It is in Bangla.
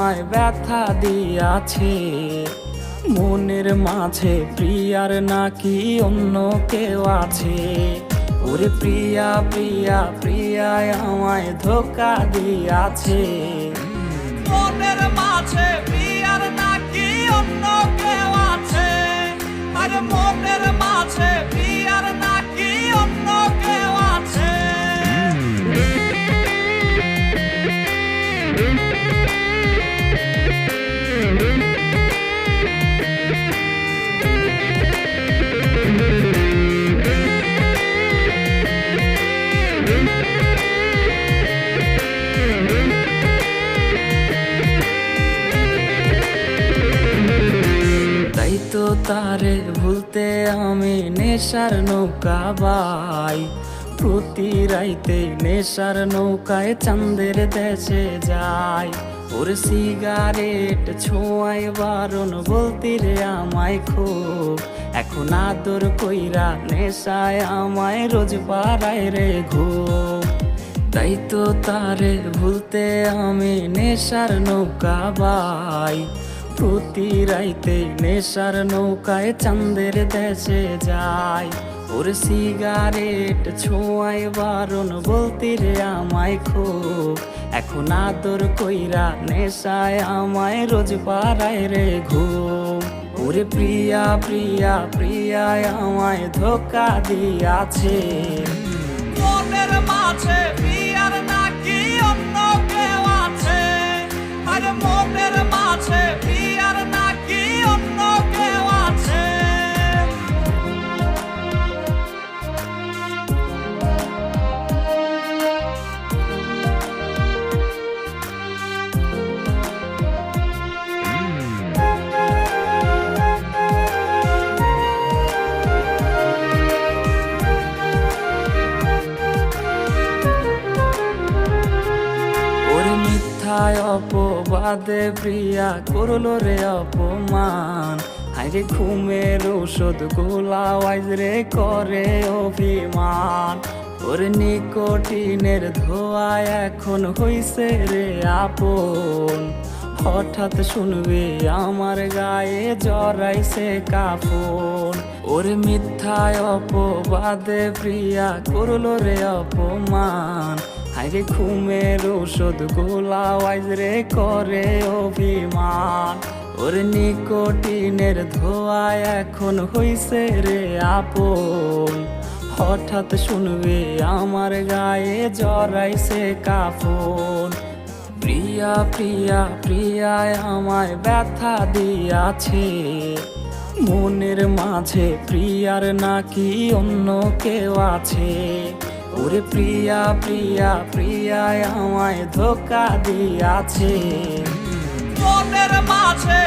আমায় ব্যথা দিয়াছে। মনের মাঝে প্রিয়ার নাকি অন্য কেউ আছে। ওরে প্রিয়া প্রিয়া প্রিয়ায় আমায় ধোঁকা দিয়াছে। মনের মাঝে প্রিয়ার নাকি অন্য কেউ আছে। আরে মনের মাঝে প্রিয়ার নাকি অন্য কেউ আছে। তাই তো তারে ভুলতে আমি নেশার নৌকা বাই। প্রতি রাইতে নেশার নৌকায় চাঁদের দেশে যাই। ওর সিগারেট ছোঁয়ায় বারণ বলতি রে আমায় খুব। এখন আদর কইরা নেশায় আমায় রোজ পাড়ায় রে ঘুম। তাই তো তারে ভুলতে আমি নেশার নৌকা বাই। প্রতি রাইতে নেশার নৌকায় চাঁদের দেশে যাই। ওর সিগারেট ছোঁয়ায় বারণ বলতি রে আমায় খুব। এখন আদর কইরা নেশায় আমায় রোজ পাড়ায় রে ঘুম। ওরে প্রিয়া প্রিয়া প্রিয়ায় আমায় ধোঁকা দিয়াছে। মনের মাঝে প্রিয়ার নাকি অন্য কেউ আছে। আরে মনের মাঝে প্রিয়ার নাকি অন্য কেউ আছে। মিথ্যায় অপবাদে প্রিয়া করলো রে অপমান। হাইরে ঘুমের ঔষধ গোলাওয়াইজ রে করে অভিমান। ওর নিকোটিনের ধোঁয়ায় এখন হইছে রে আপন। হঠাৎ শুনবে আমার গায়ে জড়াইছে কাফন। ওর মিথ্যায় অপবাদে প্রিয়া করলো রে অপমান। হাইরে ঘুমের ঔষধ গোলাওয়াইজ রে করে অভিমান। ওর নিকোটিনের ধোঁয়ায় এখন হইছে রে আপন। হঠাৎ শুনবে আমার গায়ে জড়াইছে কাফন। প্রিয়া প্রিয়া প্রিয়ায় আমায় ব্যথা দিয়াছে। মনের মাঝে প্রিয়ার নাকি অন্য কেউ আছে। ওরে প্রিয়া প্রিয়া প্রিয়ায় আমায় ধোঁকা দিয়াছে। মনের মাঝে